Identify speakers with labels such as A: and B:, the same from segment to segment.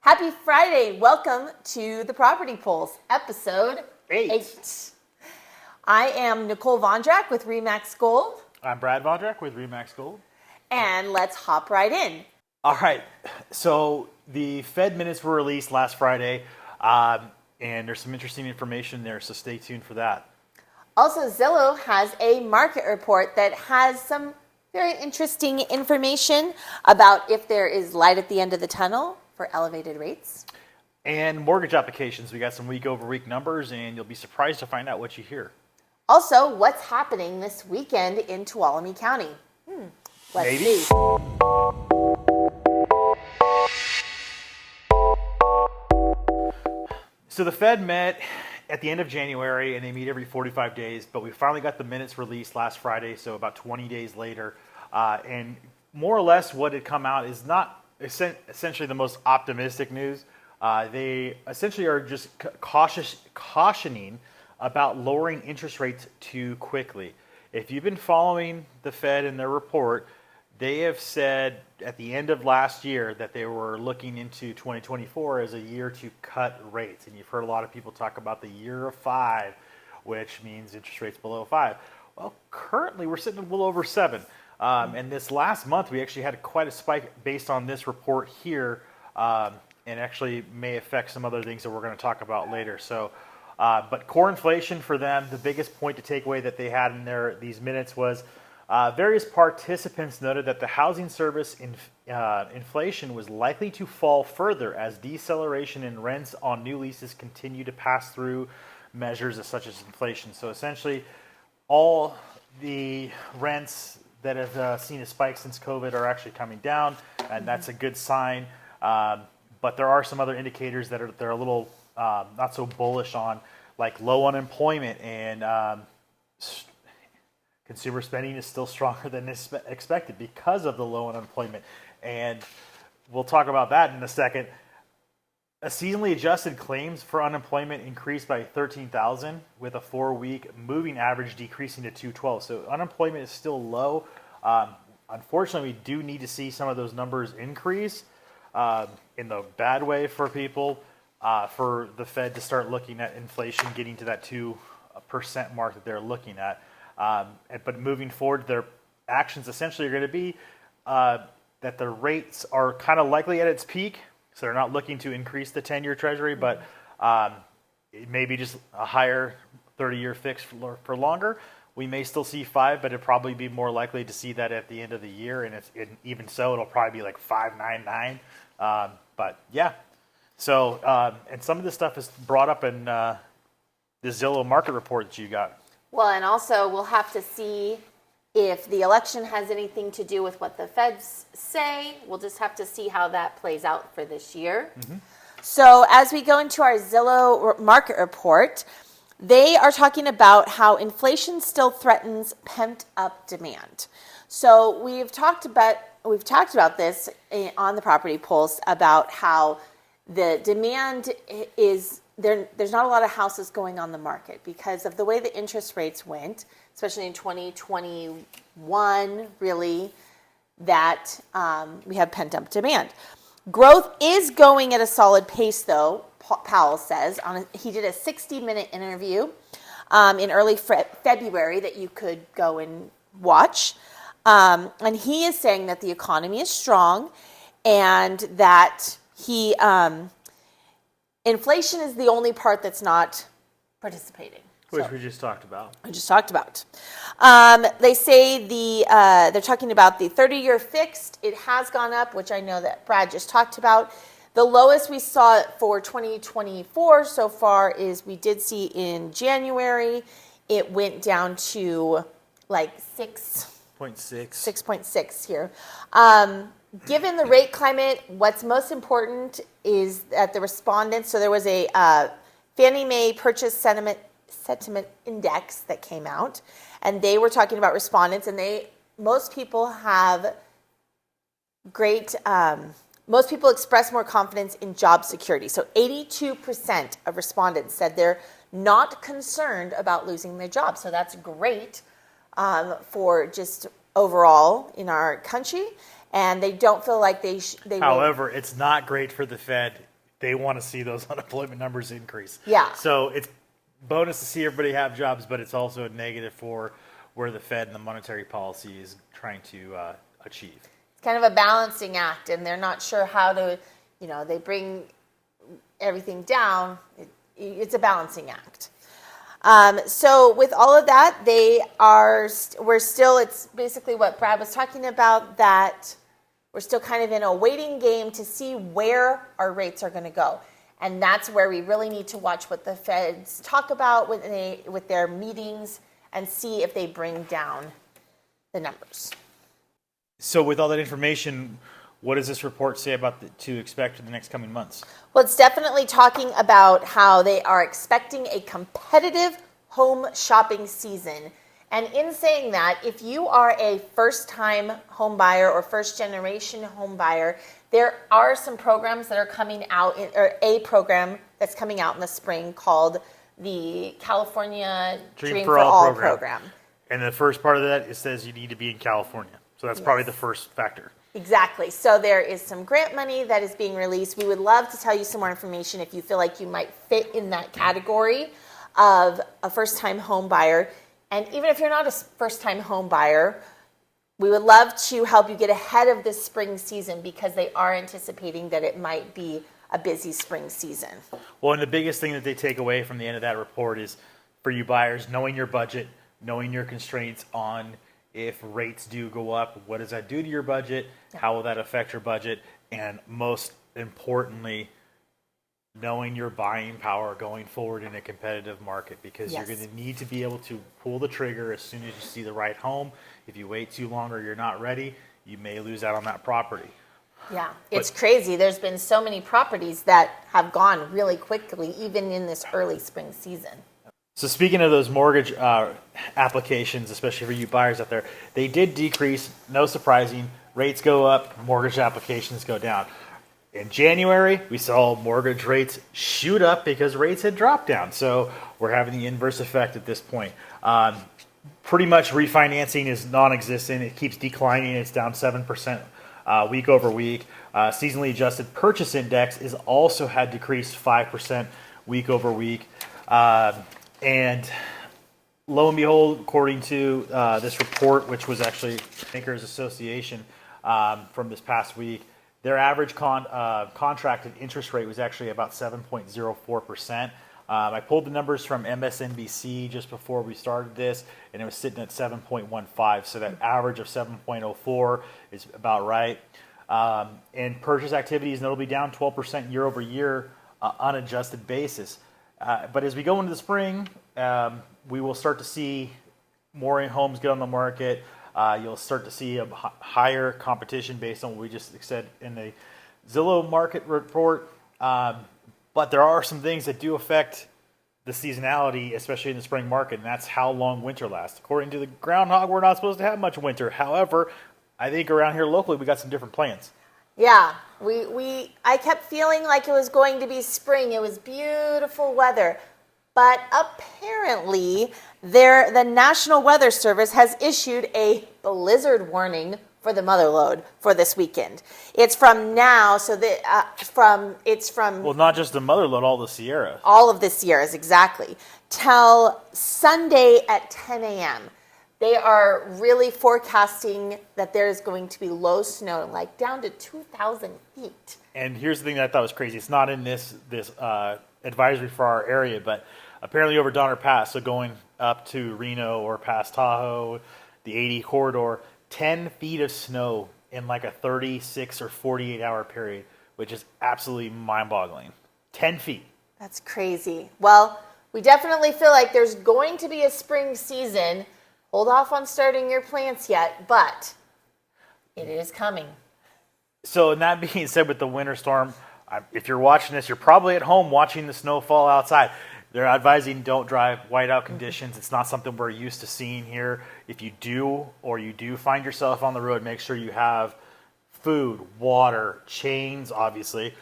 A: Happy Friday. Welcome to the Property Pulse, episode 8. I am Nicole Vondrak with RE/MAX Gold.
B: I'm Brad Vondrak with RE/MAX Gold.
A: And let's hop right in.
B: All right. So the Fed minutes were released last Friday, and there's some interesting information there, so stay tuned for that.
A: Also, Zillow has a market report that has some very interesting information about if there is light at the end of the tunnel for elevated rates.
B: And mortgage applications. We got some week-over-week numbers, and you'll be surprised to find out what you hear.
A: Also, what's happening this weekend in Tuolumne County? Let's see.
B: So the Fed met at the end of January, and they meet every 45 days, but we finally got the minutes released last Friday, so about 20 days later. And more or less what had come out is not essentially the most optimistic news. They essentially are just cautioning about lowering interest rates too quickly. If you've been following the Fed and their report, they have said at the end of last year that they were looking into 2024 as a year to cut rates. And you've heard a lot of people talk about the year of 5, which means interest rates below 5. Well, currently we're sitting a little over 7. And this last month, we actually had quite a spike based on this report here, and actually may affect some other things that we're going to talk about later. So, but core inflation for them, the biggest point to take away that they had in these minutes was various participants noted that the housing service inflation was likely to fall further as deceleration in rents on new leases continue to pass through measures such as inflation. So essentially, all the rents that have seen a spike since COVID are actually coming down, and that's a good sign. But there are some other indicators that they're a little not so bullish on, like low unemployment, and consumer spending is still stronger than expected because of the low unemployment. And we'll talk about that in a second. A seasonally adjusted claims for unemployment increased by 13,000, with a 4-week moving average decreasing to 212. So unemployment is still low. Unfortunately, we do need to see some of those numbers increase in the bad way for people, for the Fed to start looking at inflation getting to that 2% mark that they're looking at. But moving forward, their actions essentially are going to be that the rates are kind of likely at its peak. So they're not looking to increase the 10-year Treasury, but it may be just a higher 30-year fix for longer. We may still see 5, but it'd probably be more likely to see that at the end of the year. And even so, it'll probably be like 5.99. But yeah. So and some of this stuff is brought up in the Zillow market report that you got.
A: Well, and also we'll have to see if the election has anything to do with what the feds say. We'll just have to see how that plays out for this year. Mm-hmm. So as we go into our Zillow market report, they are talking about how inflation still threatens pent-up demand. So we've talked about this on the Property Pulse about how the demand is there. There's not a lot of houses going on the market because of the way the interest rates went, especially in 2021, really, that we have pent-up demand. Growth is going at a solid pace, though, Powell says. He did a 60-minute interview in early February that you could go and watch. And he is saying that the economy is strong and that inflation is the only part that's not participating.
B: Which we just talked about.
A: They say they're talking about the 30-year fixed. It has gone up, which I know that Brad just talked about. The lowest we saw for 2024 so far is we did see in January. It went down to like 6.6 here. Given the rate climate, what's most important is that the respondents, so there was a Fannie Mae purchase sentiment index that came out, and they were talking about respondents, and most people express more confidence in job security. So 82% of respondents said they're not concerned about losing their job. So that's great for just overall in our country. And they don't feel like they
B: However, it's not great for the Fed they want to see those unemployment numbers increase.
A: Yeah.
B: So it's bonus to see everybody have jobs, but it's also a negative for where the Fed and the monetary policy is trying to achieve.
A: It's kind of a balancing act, and they're not sure how to, they bring everything down. It's a balancing act. So with all of that, it's basically what Brad was talking about, that we're still kind of in a waiting game to see where our rates are going to go. And that's where we really need to watch what the Feds talk about with their meetings and see if they bring down the numbers.
B: So with all that information, what does this report say about to expect in the next coming months?
A: Well, it's definitely talking about how they are expecting a competitive home shopping season. And in saying that, if you are a first-time home buyer or first-generation home buyer, there are some programs that are coming out, or a program that's coming out in the spring called the California Dream for All program.
B: And the first part of that, it says you need to be in California. So that's probably the first factor.
A: Exactly. So there is some grant money that is being released. We would love to tell you some more information if you feel like you might fit in that category of a first-time home buyer. And even if you're not a first-time home buyer, we would love to help you get ahead of this spring season, because they are anticipating that it might be a busy spring season.
B: Well, and the biggest thing that they take away from the end of that report is, for you buyers, knowing your budget, knowing your constraints on if rates do go up, what does that do to your budget? How will that affect your budget? And most importantly, knowing your buying power going forward in a competitive market, because you're going to need to be able to pull the trigger as soon as you see the right home. If you wait too long or you're not ready, you may lose out on that property.
A: Yeah, it's crazy. There's been so many properties that have gone really quickly, even in this early spring season.
B: So speaking of those mortgage applications, especially for you buyers out there, they did decrease. No surprising. Rates go up, mortgage applications go down. In January, we saw mortgage rates shoot up because rates had dropped down. So we're having the inverse effect at this point. Pretty much refinancing is non-existent. It keeps declining. It's down 7% week over week. Seasonally adjusted purchase index is also had decreased 5% week over week. And lo and behold, according to this report, which was actually Bankers Association from this past week, their average contracted interest rate was actually about 7.04%. I pulled the numbers from MSNBC just before we started this, and it was sitting at 7.15. So that average of 7.04 is about right. And purchase activity is notably down 12% year over year, unadjusted basis. But as we go into the spring, we will start to see more homes get on the market. You'll start to see a higher competition based on what we just said in the Zillow market report. But there are some things that do affect the seasonality, especially in the spring market, and that's how long winter lasts. According to the groundhog, we're not supposed to have much winter. However, I think around here locally, we got some different plans.
A: Yeah, I kept feeling like it was going to be spring. It was beautiful weather. But apparently, the National Weather Service has issued a blizzard warning for the motherlode for this weekend. It's from now, so it's from
B: Well, not just the motherlode, all the Sierras.
A: All of the Sierras, exactly. Till Sunday at 10 a.m. They are really forecasting that there is going to be low snow, like down to 2,000 feet.
B: And here's the thing that I thought was crazy. It's not in this advisory for our area, but apparently over Donner Pass, so going up to Reno or past Tahoe, the 80 corridor, 10 feet of snow in like a 36 or 48 hour period, which is absolutely mind-boggling. 10 feet.
A: That's crazy. Well, we definitely feel like there's going to be a spring season. Hold off on starting your plants yet, but it is coming.
B: So, and that being said, with the winter storm, if you're watching this, you're probably at home watching the snow fall outside. They're advising don't drive whiteout conditions. It's not something we're used to seeing here. If you do find yourself on the road, make sure you have food, water, chains, obviously,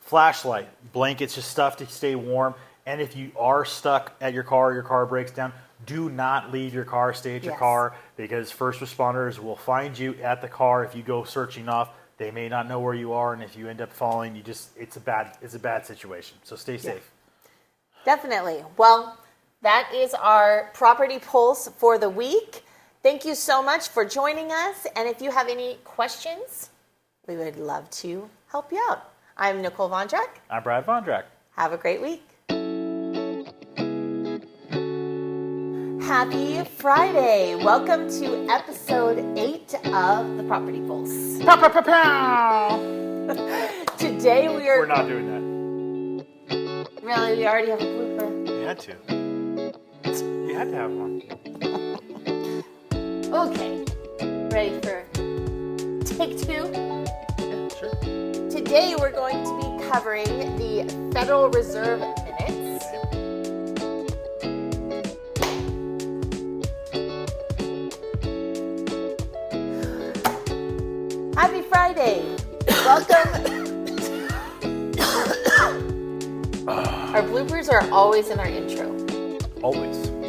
B: flashlight, blankets, just stuff to stay warm. And if you are stuck at your car breaks down, do not leave your car, stay at your car, because first responders will find you at the car if you go searching off. They may not know where you are, and if you end up falling, it's a bad situation. So stay safe.
A: Definitely. Well, that is our property pulse for the week. Thank you so much for joining us. And if you have any questions, we would love to help you out. I'm Nicole Vondrak.
B: I'm Brad Vondrak.
A: Have a great week. Happy Friday. Welcome to episode 8 of the Property Pulse.
B: Pow, pow, pow, pow.
A: Today
B: We're not doing that.
A: Really, we already have a blooper.
B: You had to. You had to have one.
A: Okay. Ready for take 2?
B: Yeah, sure.
A: Today we're going to be covering the Federal Reserve minutes. Happy Friday. Welcome. Our bloopers are always in our intro.
B: Always.